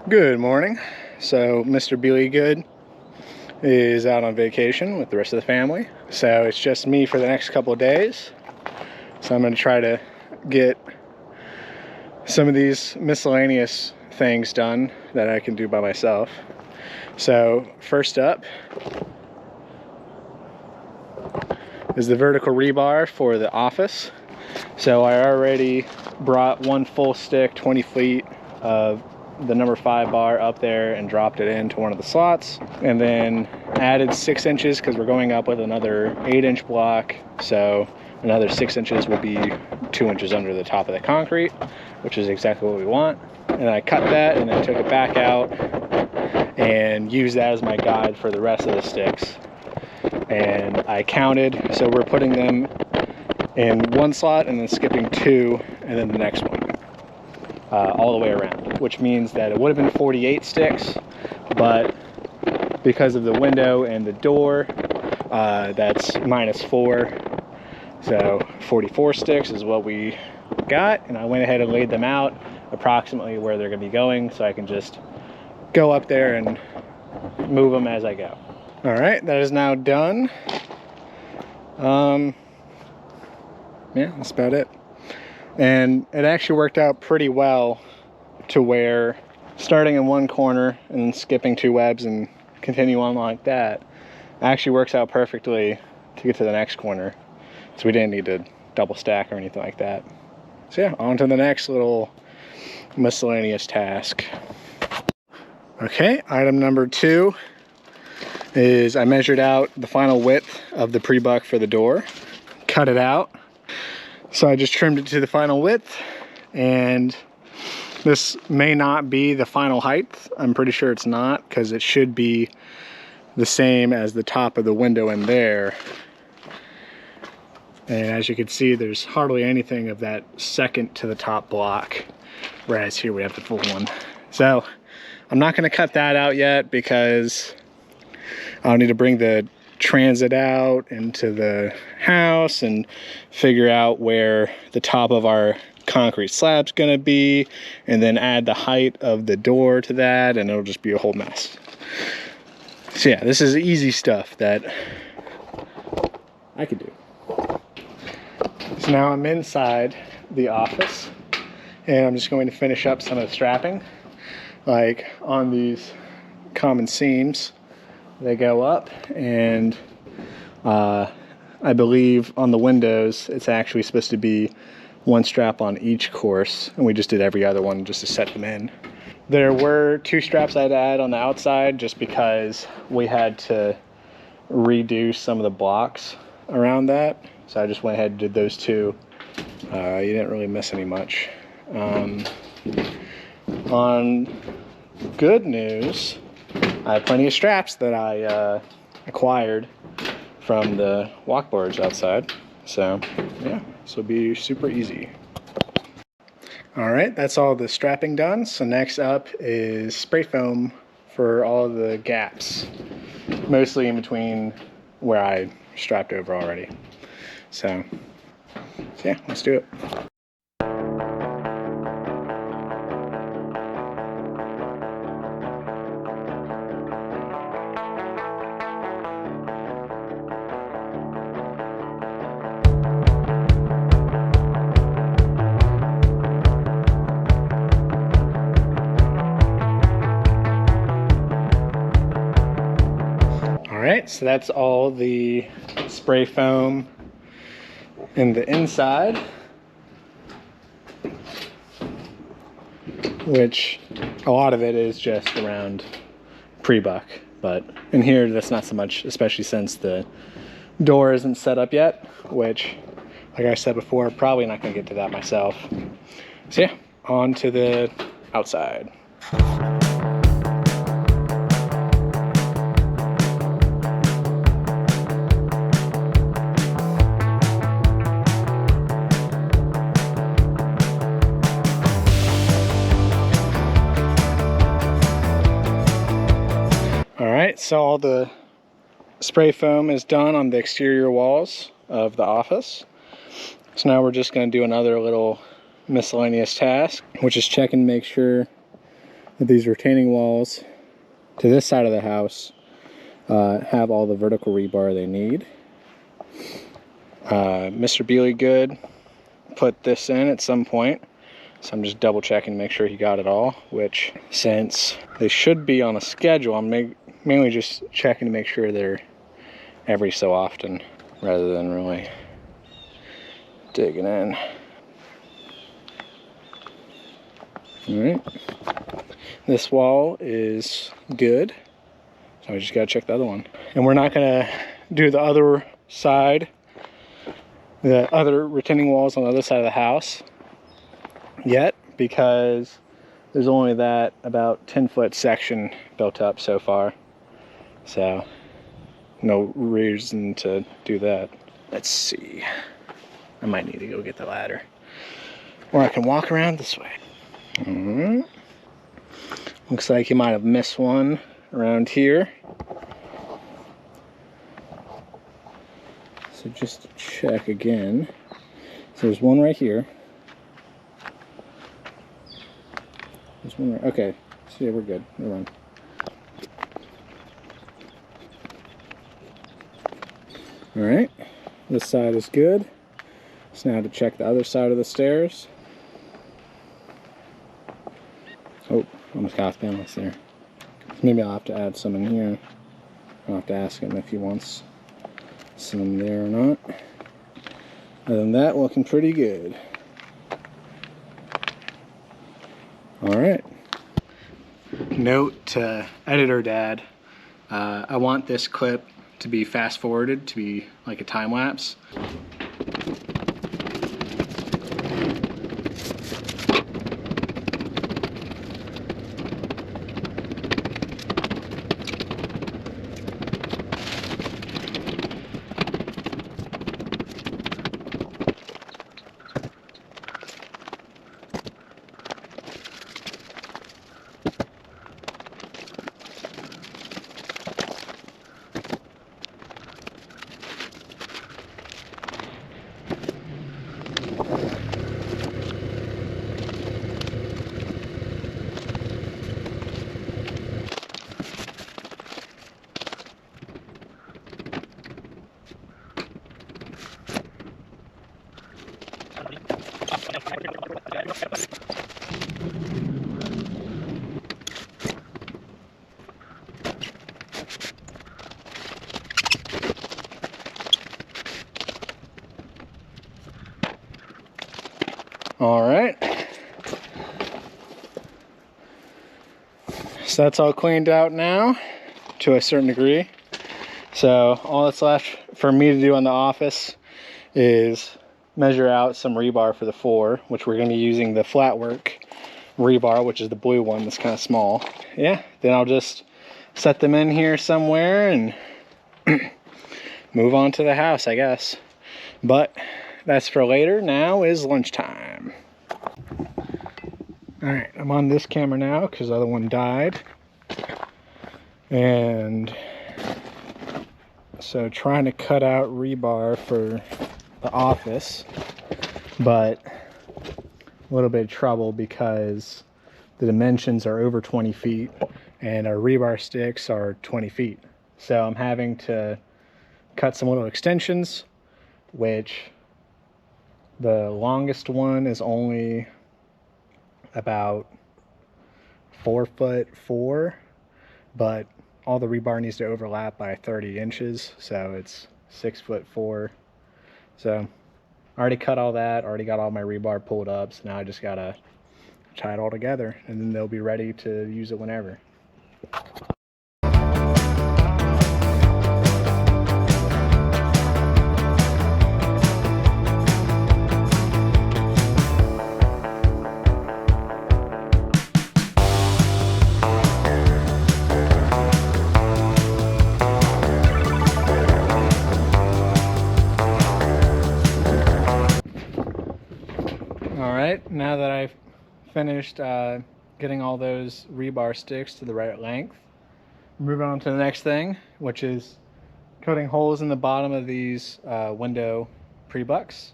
Good morning. So Mr. Billy Good is out on vacation with the rest of the family. So it's just me for the next couple of days. So I'm going to try to get some of these miscellaneous things done that I can do by myself. So first up is the vertical rebar for the office. So I already brought one full stick, 20 feet of the number 5 bar up there and dropped it into one of the slots, and then added 6 inches because we're going up with another 8-inch block, so another 6 inches will be 2 inches under the top of the concrete, which is exactly what we want. And I cut that and then took it back out and used that as my guide for the rest of the sticks. And I counted, so we're putting them in one slot and then skipping 2 and then the next one. All the way around, which means that it would have been 48 sticks, but because of the window and the door, that's -4, so 44 sticks is what we got. And I went ahead and laid them out approximately where they're going to be going, so I can just go up there and move them as I go. All right, that is now done. Yeah, that's about it. And it actually worked out pretty well to where starting in one corner and then skipping 2 webs and continue on like that actually works out perfectly to get to the next corner. So we didn't need to double stack or anything like that. So yeah, on to the next little miscellaneous task. Okay, item number 2 is I measured out the final width of the pre-buck for the door, cut it out. So I just trimmed it to the final width, and this may not be the final height. I'm pretty sure it's not, because it should be the same as the top of the window in there. And as you can see, there's hardly anything of that second to the top block, whereas here we have the full one. So I'm not going to cut that out yet because I'll need to bring the transit out into the house and figure out where the top of our concrete slab's gonna be, and then add the height of the door to that, and it'll just be a whole mess. So yeah, this is easy stuff that I could do. So now I'm inside the office, and I'm just going to finish up some of the strapping, like on these common seams. They go up, and I believe on the windows it's actually supposed to be 1 strap on each course, and we just did every other one just to set them in. There were 2 straps I had to add on the outside just because we had to redo some of the blocks around that, so I just went ahead and did those 2. You didn't really miss any much. On good news, I have plenty of straps that I acquired from the walkboards outside. So yeah, this will be super easy. All right, that's all the strapping done. So next up is spray foam for all the gaps, mostly in between where I strapped over already. So yeah, let's do it. Alright, so that's all the spray foam in the inside, which a lot of it is just around pre-buck, but in here that's not so much, especially since the door isn't set up yet, which, like I said before, probably not going to get to that myself. So yeah, on to the outside. Alright, so all the spray foam is done on the exterior walls of the office. So now we're just going to do another little miscellaneous task, which is check and make sure that these retaining walls to this side of the house have all the vertical rebar they need. Mr. Beelygood put this in at some point, so I'm just double checking to make sure he got it all, which, since they should be on a schedule, I'm mainly just checking to make sure they're every so often rather than really digging in. All right, this wall is good, so I just gotta check the other one. And we're not gonna do the other side, the other retaining walls on the other side of the house yet, because there's only that about 10-foot section built up so far, so no reason to do that. Let's see, I might need to go get the ladder, or I can walk around this way. Looks like you might have missed one around here. So just to check again. So there's one right here. There's one right, okay. So yeah, we're good. Never mind. Alright. This side is good. So now to check the other side of the stairs. Oh, almost got off balance there. Maybe I'll have to add some in here. I'll have to ask him if he wants some there or not. Other than that, looking pretty good. Alright. Note to editor dad, I want this clip to be fast forwarded, to be like a time lapse. Alright, so that's all cleaned out now to a certain degree. So all that's left for me to do on the office is measure out some rebar for the floor, which we're going to be using the Flatwork rebar, which is the blue one that's kind of small. Yeah, then I'll just set them in here somewhere and move on to the house, I guess. But that's for later. Now is lunchtime. Alright, I'm on this camera now because the other one died. And so trying to cut out rebar for the office, but a little bit of trouble because the dimensions are over 20 feet and our rebar sticks are 20 feet. So I'm having to cut some little extensions, which the longest one is only about 4'4", but all the rebar needs to overlap by 30 inches, so it's 6'4". So I already cut all that, already got all my rebar pulled up, so now I just gotta tie it all together and then they'll be ready to use it whenever. Alright, now that I've finished getting all those rebar sticks to the right length, moving on to the next thing, which is cutting holes in the bottom of these window pre-bucks,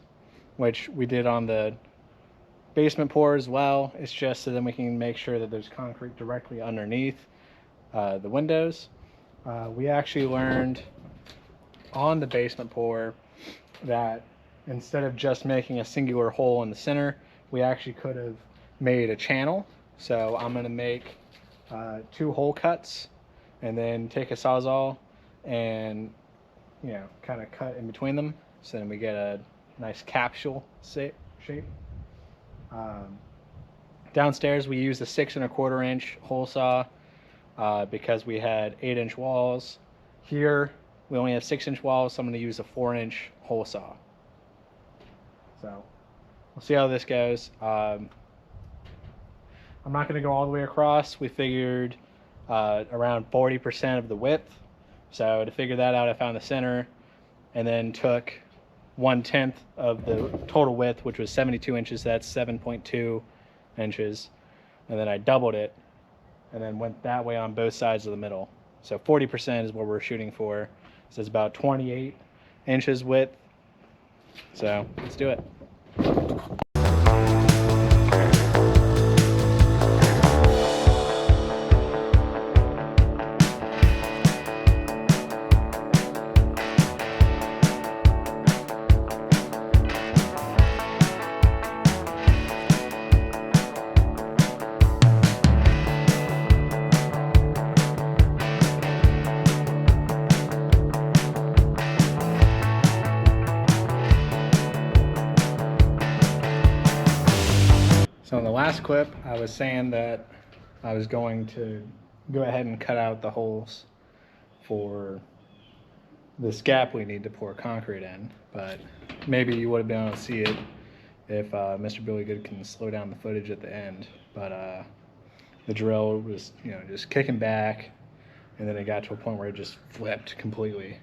which we did on the basement pour as well. It's just so then we can make sure that there's concrete directly underneath the windows. We actually learned on the basement pour that instead of just making a singular hole in the center, we actually could have made a channel. So I'm going to make 2 hole cuts and then take a Sawzall and, you know, kind of cut in between them, so then we get a nice capsule shape. Downstairs we used a 6 1/4 inch hole saw because we had 8-inch walls. Here we only have 6-inch walls, so I'm going to use a 4-inch hole saw. So we'll see how this goes. I'm not going to go all the way across. We figured around 40% of the width. So to figure that out, I found the center and then took 1/10 of the total width, which was 72 inches. That's 7.2 inches. And then I doubled it and then went that way on both sides of the middle. So 40% is what we're shooting for. So it's about 28 inches width. So let's do it. So in the last clip, I was saying that I was going to go ahead and cut out the holes for this gap we need to pour concrete in, but maybe you would have been able to see it if Mr. Billy Good can slow down the footage at the end. But the drill was, you know, just kicking back, and then it got to a point where it just flipped completely.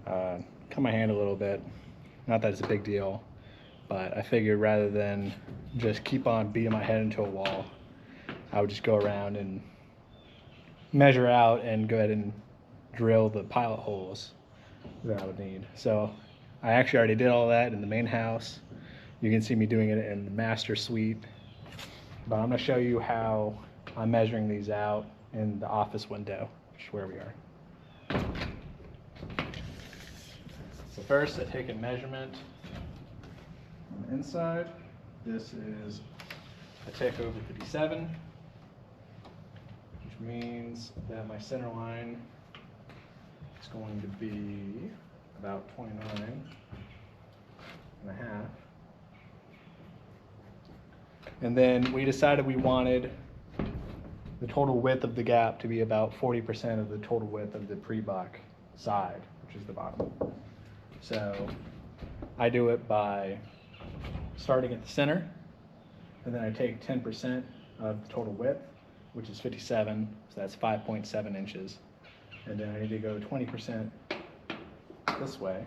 Cut my hand a little bit. Not that it's a big deal, but I figured rather than just keep on beating my head into a wall, I would just go around and measure out and go ahead and drill the pilot holes that I would need. So I actually already did all that in the main house. You can see me doing it in the master suite, but I'm going to show you how I'm measuring these out in the office window, which is where we are. So first I take a measurement on the inside. This is a tick over 57, which means that my center line is going to be about 29 and a half. And then we decided we wanted the total width of the gap to be about 40% of the total width of the pre-buck side, which is the bottom. So I do it by starting at the center, and then I take 10% of the total width, which is 57, so that's 5.7 inches. And then I need to go 20% this way,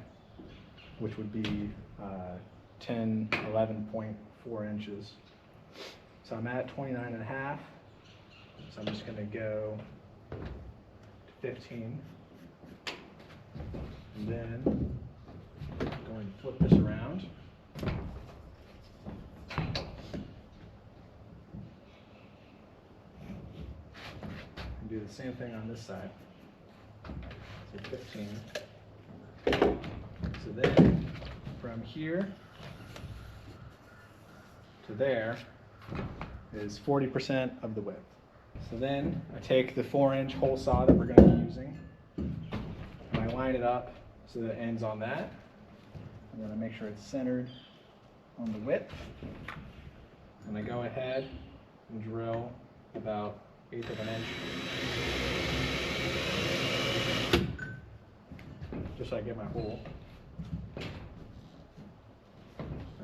which would be 11.4 inches. So I'm at 29 and a half, so I'm just going to go to 15, and then I'm going to flip this around. And do the same thing on this side. So 15. So then from here to there is 40% of the width. So then I take the 4-inch hole saw that we're going to be using, and I line it up so that it ends on that. And then I make sure it's centered on the width. And I go ahead and drill about 1/8 of an inch, just so I get my hole.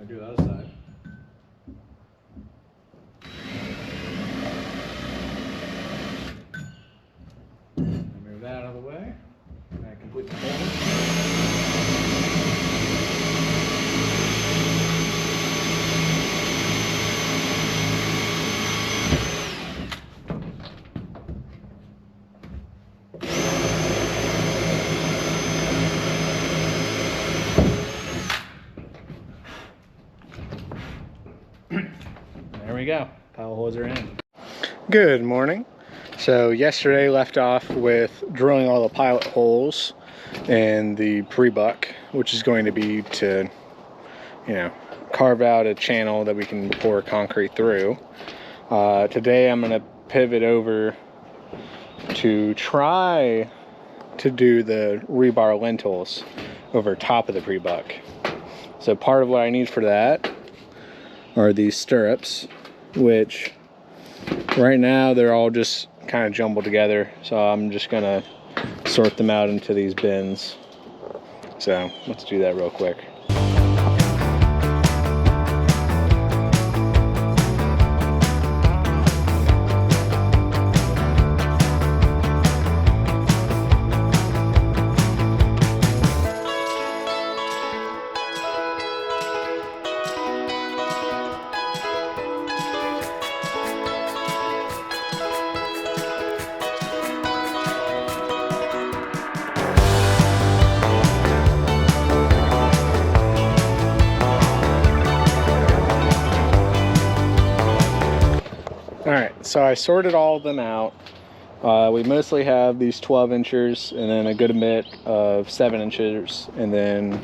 I do the other side. I move that out of the way, and I complete the hole. we go. Power holes are in. Good morning. So yesterday left off with drilling all the pilot holes in the pre-buck, which is going to be to, you know, carve out a channel that we can pour concrete through. Today I'm going to pivot over to try to do the rebar lintels over top of the pre-buck. So part of what I need for that are these stirrups, which right now they're all just kind of jumbled together, so I'm just gonna sort them out into these bins. So let's do that real quick. Alright, so I sorted all of them out. We mostly have these 12 inchers and then a good bit of 7 inchers and then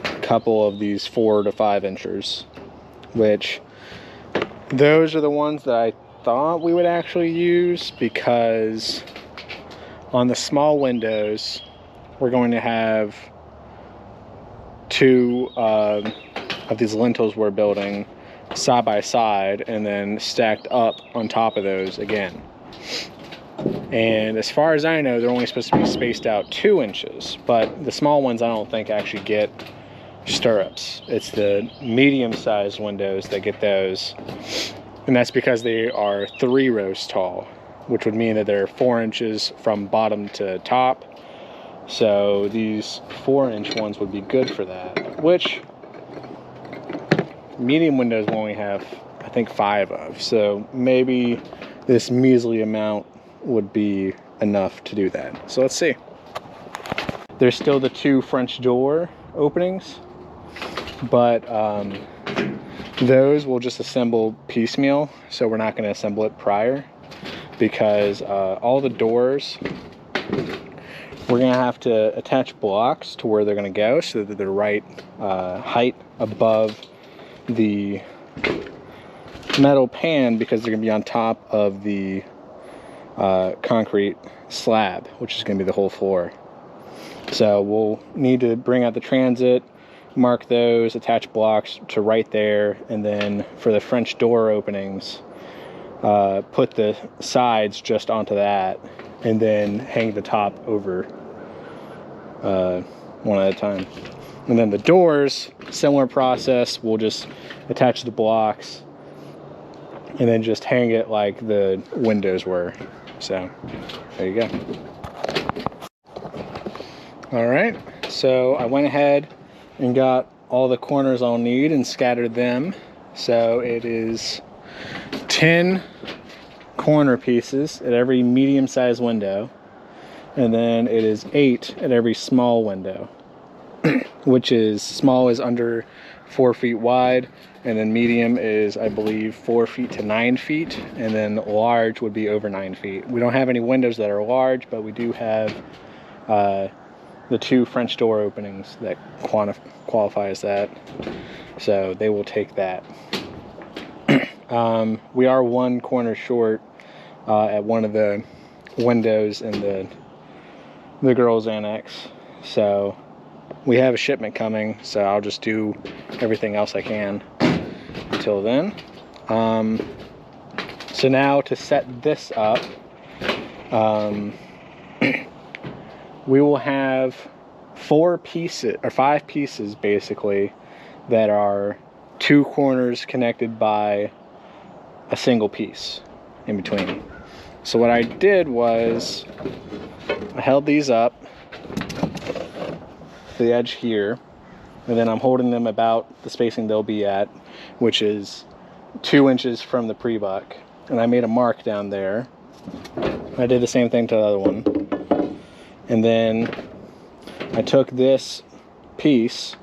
a couple of these 4 to 5 inchers, which those are the ones that I thought we would actually use, because on the small windows we're going to have 2 of these lintels we're building side by side and then stacked up on top of those again. And as far as I know, they're only supposed to be spaced out 2 inches, but the small ones I don't think actually get stirrups. It's the medium-sized windows that get those, and that's because they are 3 rows tall, which would mean that they're 4 inches from bottom to top. So these 4-inch ones would be good for that, which medium windows will only have, I think, 5 of, so maybe this measly amount would be enough to do that. So let's see. There's still the 2 French door openings, but those we'll just assemble piecemeal, so we're not going to assemble it prior, because all the doors we're going to have to attach blocks to where they're going to go so that they're the right height above the metal pan, because they're going to be on top of the concrete slab, which is going to be the whole floor. So we'll need to bring out the transit, mark those, attach blocks to right there, and then for the French door openings, put the sides just onto that, and then hang the top over one at a time. And then the doors, similar process. We'll just attach the blocks and then just hang it like the windows were. So there you go. All right, so I went ahead and got all the corners I'll need and scattered them. So it is 10 corner pieces at every medium-sized window, and then it is 8 at every small window. Which is, small is under 4 feet wide, and then medium is, I believe, 4 feet to 9 feet, and then large would be over 9 feet. We don't have any windows that are large, but we do have the 2 French door openings that qualify as that, so they will take that. We are 1 corner short at one of the windows in the girls' annex, so we have a shipment coming, so I'll just do everything else I can until then. So now to set this up, we will have 5 pieces basically that are 2 corners connected by a single piece in between. So what I did was I held these up to the edge here, and then I'm holding them about the spacing they'll be at, which is 2 inches from the pre-buck, and I made a mark down there. I did the same thing to the other one, and then I took this piece,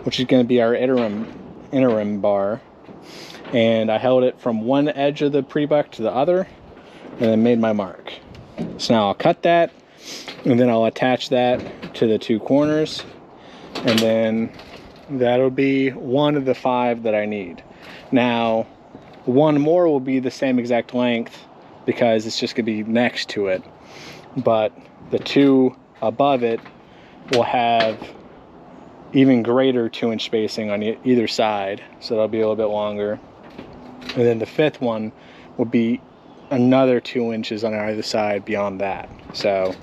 which is going to be our interim bar, and I held it from one edge of the pre-buck to the other and then made my mark. So now I'll cut that, and then I'll attach that to the two corners, and then that'll be one of the 5 that I need. Now, one more will be the same exact length because it's just gonna be next to it, but the 2 above it will have even greater 2-inch spacing on either side, so that'll be a little bit longer. And then the 5th one will be another 2 inches on either side beyond that. So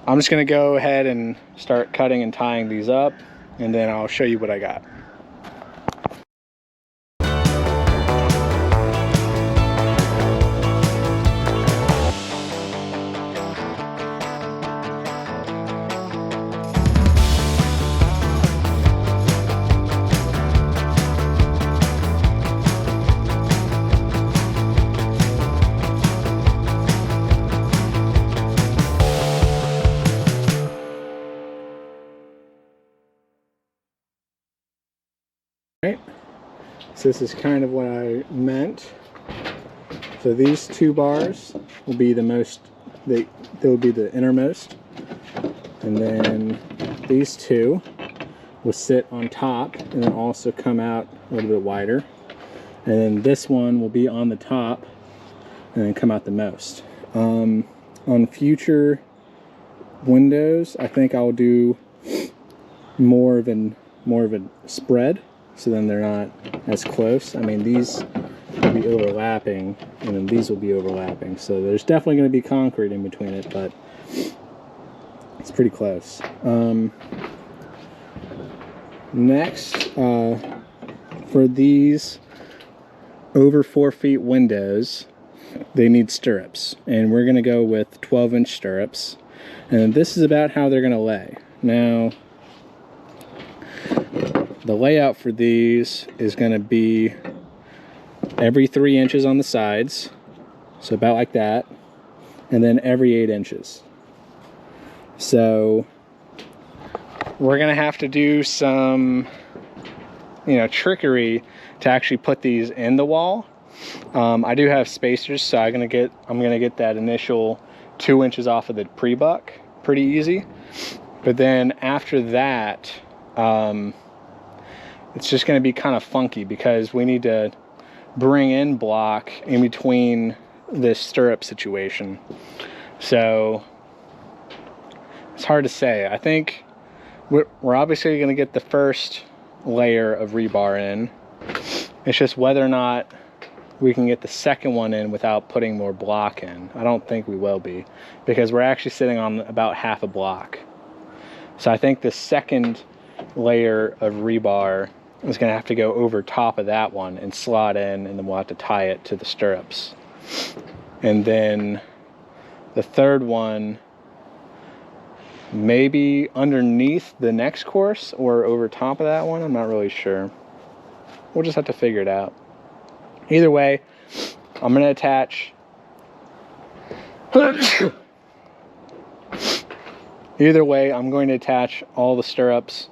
I'm just gonna go ahead and start cutting and tying these up, and then I'll show you what I got. Right, so this is kind of what I meant. So these 2 bars will be the most, they'll be the innermost, and then these 2 will sit on top and then also come out a little bit wider, and then this one will be on the top and then come out the most. On future windows, I think I'll do more of a spread, so then they're not as close. I mean, these will be overlapping, and then these will be overlapping, so there's definitely going to be concrete in between it, but it's pretty close. Next, for these over 4 feet windows, they need stirrups, and we're going to go with 12-inch stirrups, and this is about how they're going to lay. Now, the layout for these is going to be every 3 inches on the sides, so about like that, and then every 8 inches. So we're going to have to do some, trickery to actually put these in the wall. I do have spacers, so I'm going to get that initial 2 inches off of the pre-buck pretty easy. But then after that, it's just going to be kind of funky because we need to bring in block in between this stirrup situation. So it's hard to say. I think we're obviously going to get the first layer of rebar in. It's just whether or not we can get the second one in without putting more block in. I don't think we will be, because we're actually sitting on about half a block. So I think the second layer of rebar is going to have to go over top of that one and slot in, and then we'll have to tie it to the stirrups. And then the third one, maybe underneath the next course or over top of that one. I'm not really sure. We'll just have to figure it out. Either way, I'm going to attach all the stirrups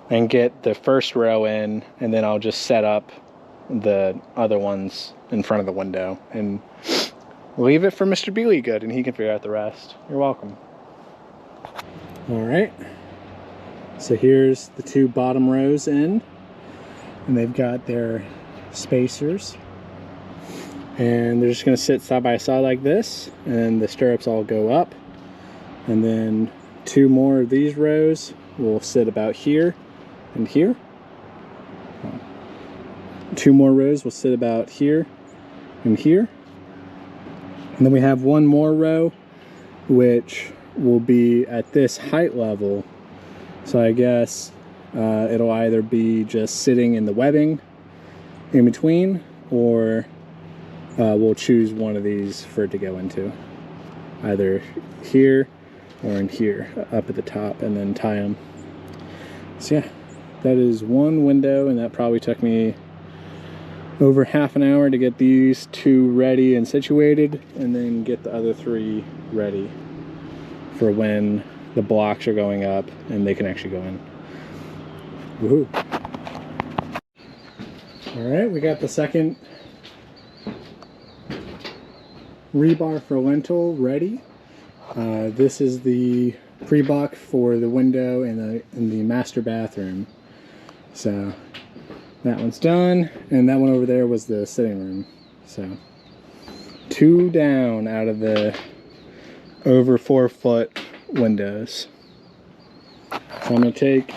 and get the first row in, and then I'll just set up the other ones in front of the window and leave it for Mr. Beelygood, and he can figure out the rest. You're welcome. All right, so here's the 2 bottom rows in, and they've got their spacers, and they're just going to sit side by side like this, and the stirrups all go up, and then 2 more of these rows will sit about here and here. 2 more rows will sit about here and here, and then we have 1 more row which will be at this height level. So I guess it'll either be just sitting in the webbing in between, or we'll choose one of these for it to go into, either here or in here up at the top, and then tie them. So yeah, that is 1 window, and that probably took me over half an hour to get these 2 ready and situated, and then get the other 3 ready for when the blocks are going up and they can actually go in. Woohoo! All right, we got the second rebar for lintel ready. This is the pre-buck for the window in the master bathroom. So that one's done, and that one over there was the sitting room. So 2 down out of the over 4-foot windows. So I'm gonna take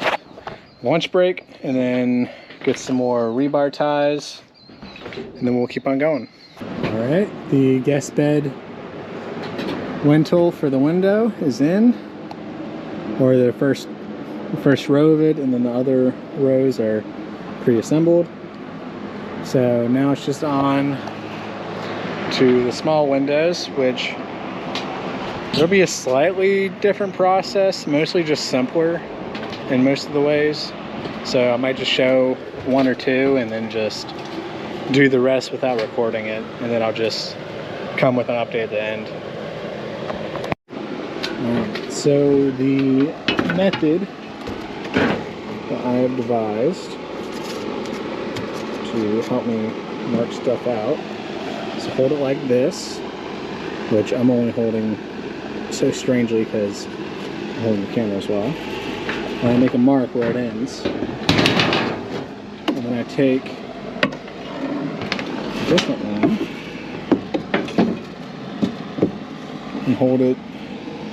lunch break and then get some more rebar ties, and then we'll keep on going. All right, the guest bed lintel for the window is in, or the first row of it, and then the other rows are pre-assembled. So now it's just on to the small windows, which there'll be a slightly different process, mostly just simpler in most of the ways. So I might just show 1 or 2 and then just do the rest without recording it, and then I'll just come with an update at the end. Alright, so the method that I have devised to help me mark stuff out is hold it like this, which I'm only holding so strangely because I'm holding the camera as well. And I make a mark where it ends. And then I take a different one and hold it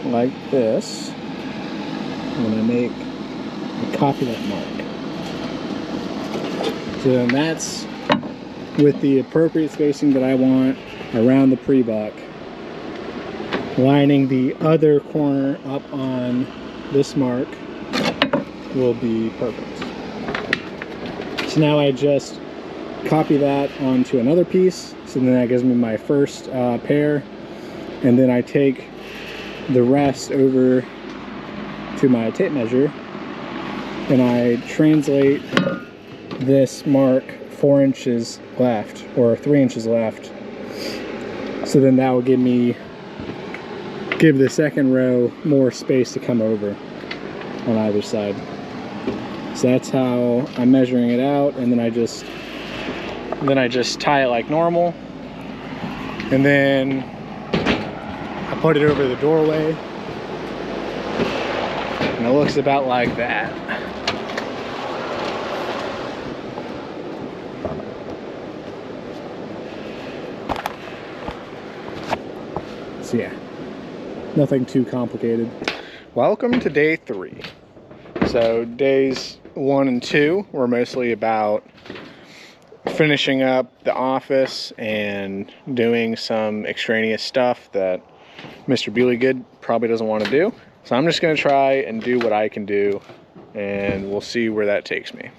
like this. And then I make a copy of that mark. So then that's with the appropriate spacing that I want around the pre-buck. Lining the other corner up on this mark will be perfect. So now I just copy that onto another piece, so then that gives me my first pair, and then I take the rest over to my tape measure and I translate this mark 4 inches left, or 3 inches left. So then that will give the second row more space to come over on either side. So that's how I'm measuring it out, and then I just tie it like normal, and then I put it over the doorway, and it looks about like that. So yeah, nothing too complicated. Welcome to day 3. So days 1 and 2 were mostly about finishing up the office and doing some extraneous stuff that Mr. Beauligood probably doesn't want to do. So I'm just going to try and do what I can do, and we'll see where that takes me.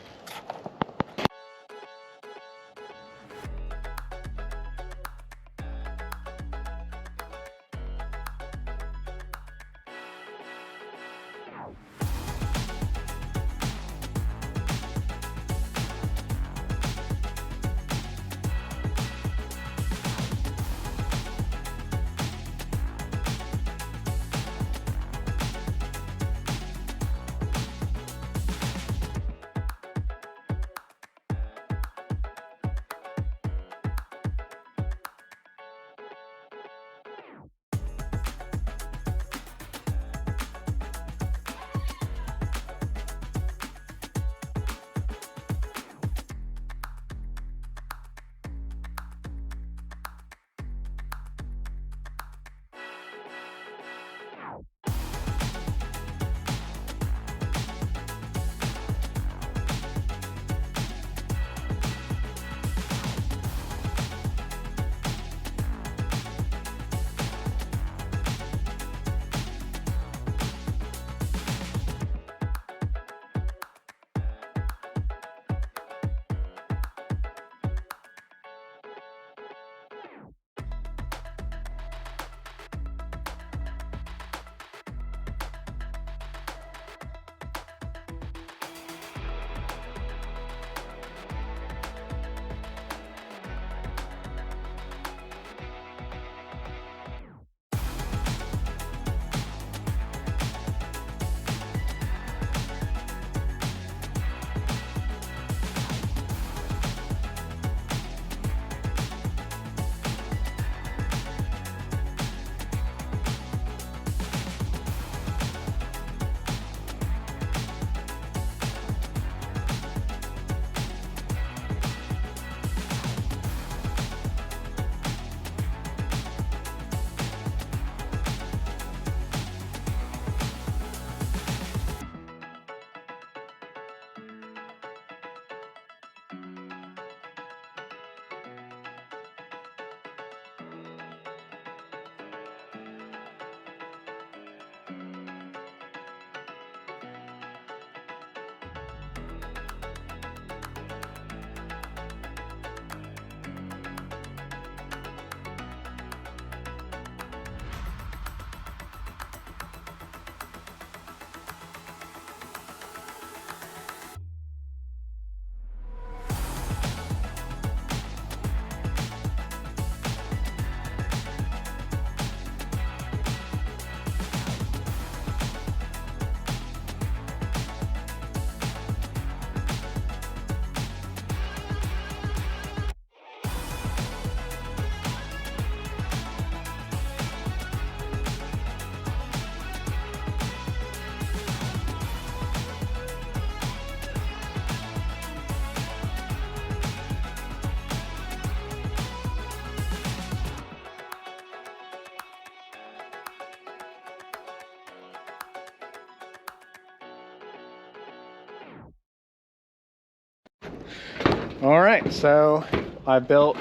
All right, so I built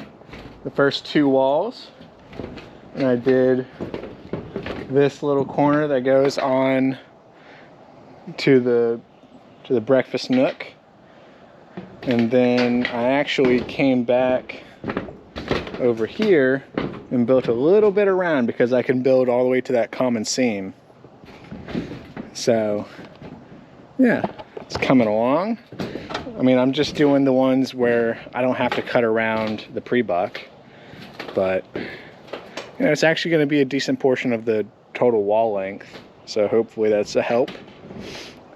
the first 2 walls, and I did this little corner that goes on to the breakfast nook, and then I actually came back over here and built a little bit around because I can build all the way to that common seam. So yeah, it's coming along. I mean, I'm just doing the ones where I don't have to cut around the pre-buck, but you know, it's actually going to be a decent portion of the total wall length, so hopefully that's a help.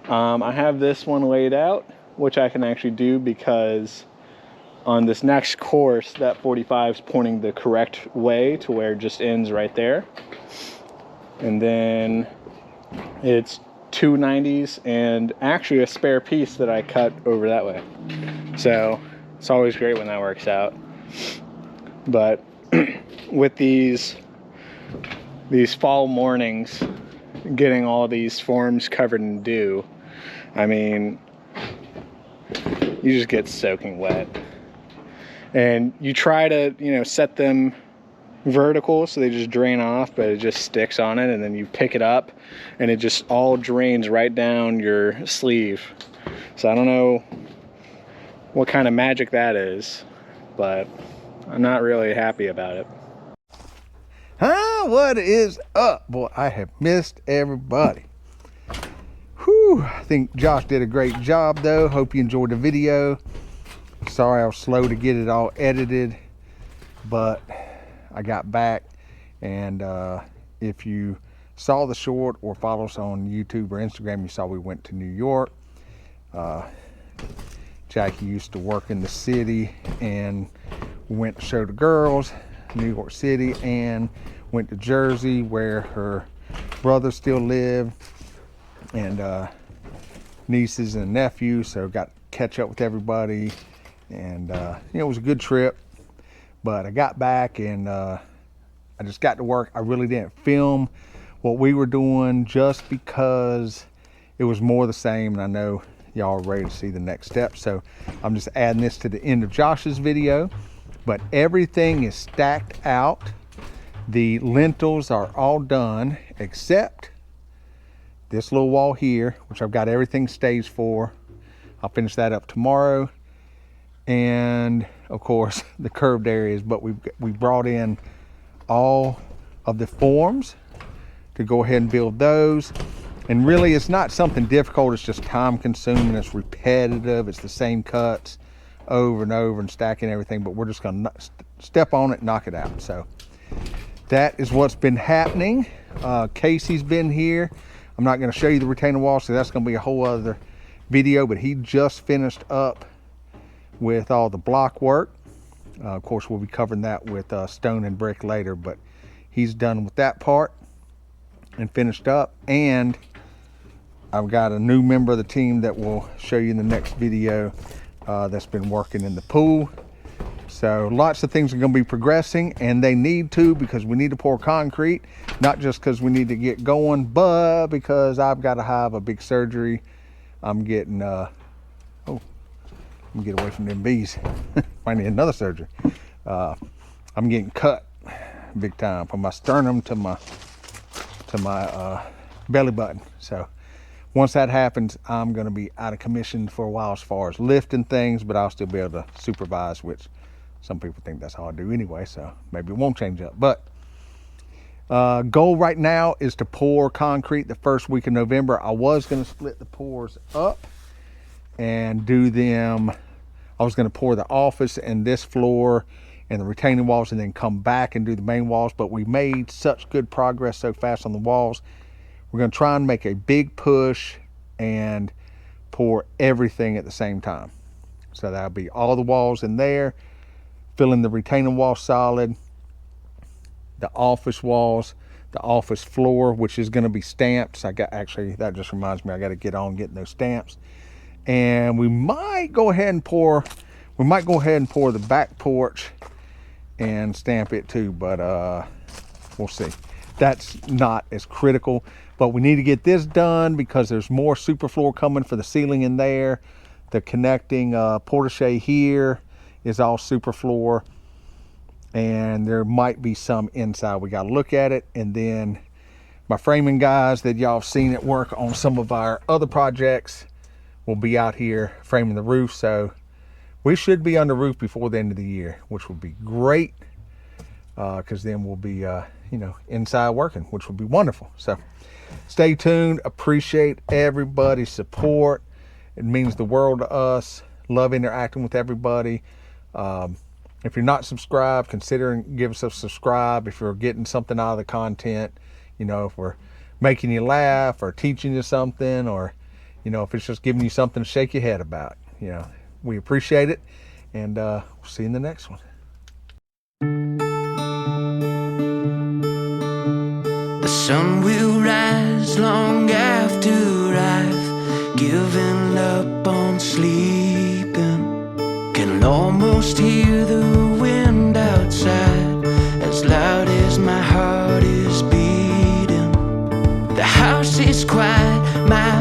I have this one laid out, which I can actually do because on this next course, that 45 is pointing the correct way to where it just ends right there. And then it's 2 90s and actually a spare piece that I cut over that way. So it's always great when that works out. But with these fall mornings, getting all these forms covered in dew, I mean, you just get soaking wet. And you try to, you know, set them vertical so they just drain off, but it just sticks on it, and then you pick it up and it just all drains right down your sleeve. So I don't know what kind of magic that is, but I'm not really happy about it. Huh? What is up? Boy, I have missed everybody. Whew, I think Josh did a great job though. Hope you enjoyed the video. Sorry I was slow to get it all edited, but I got back, and if you saw the short or follow us on YouTube or Instagram, you saw we went to New York. Jackie used to work in the city, and we went to show the girls New York City, and went to Jersey where her brother still lived, and nieces and nephews, so got to catch up with everybody, and you know, it was a good trip. But I got back, and I just got to work. I really didn't film what we were doing just because it was more the same, and I know y'all are ready to see the next step. So I'm just adding this to the end of Josh's video, but everything is stacked out. The lintels are all done except this little wall here, which I've got everything staged for. I'll finish that up tomorrow. And of course the curved areas, but we brought in all of the forms to go ahead and build those. And really it's not something difficult, it's just time consuming, it's repetitive, it's the same cuts over and over and stacking everything, but we're just gonna step on it and knock it out. So that is what's been happening. Casey's been here. I'm not going to show you the retaining wall, so that's going to be a whole other video, but he just finished up with all the block work. Of course, we'll be covering that with stone and brick later, but he's done with that part and finished up. And I've got a new member of the team that we'll show you in the next video that's been working in the pool. So lots of things are going to be progressing, and they need to, because we need to pour concrete, not just because we need to get going, but because I've got to have a big surgery. I'm getting oh, let me get away from them bees. I need another surgery. I'm getting cut big time from my sternum to my belly button. So once that happens, I'm going to be out of commission for a while as far as lifting things, but I'll still be able to supervise, which some people think that's how I do anyway, so maybe it won't change up. But goal right now is to pour concrete the first week of November. I was going to split the pours up and do them. I was going to pour the office and this floor and the retaining walls, and then come back and do the main walls, but we made such good progress so fast on the walls. We're going to try and make a big push and pour everything at the same time. So that'll be all the walls in there, filling the retaining wall solid, the office walls, the office floor, which is going to be stamped. So that just reminds me, I got to get on getting those stamps. And we might go ahead and pour the back porch and stamp it too, but we'll see. That's not as critical, but we need to get this done because there's more superfloor coming for the ceiling in there, the connecting portiche here, is all super floor, and there might be some inside. We got to look at it. And then my framing guys that y'all have seen at work on some of our other projects will be out here framing the roof. So we should be on the roof before the end of the year, which would be great, because then we'll be inside working, which would be wonderful. So stay tuned. Appreciate everybody's support. It means the world to us. Love interacting with everybody. If you're not subscribed, consider give us a subscribe. If you're getting something out of the content, if we're making you laugh or teaching you something, or if it's just giving you something to shake your head about, we appreciate it. And we'll see you in the next one. The sun will rise long after I've given up on sleeping. Can almost hear the wind outside, as loud as my heart is beating. The house is quiet, my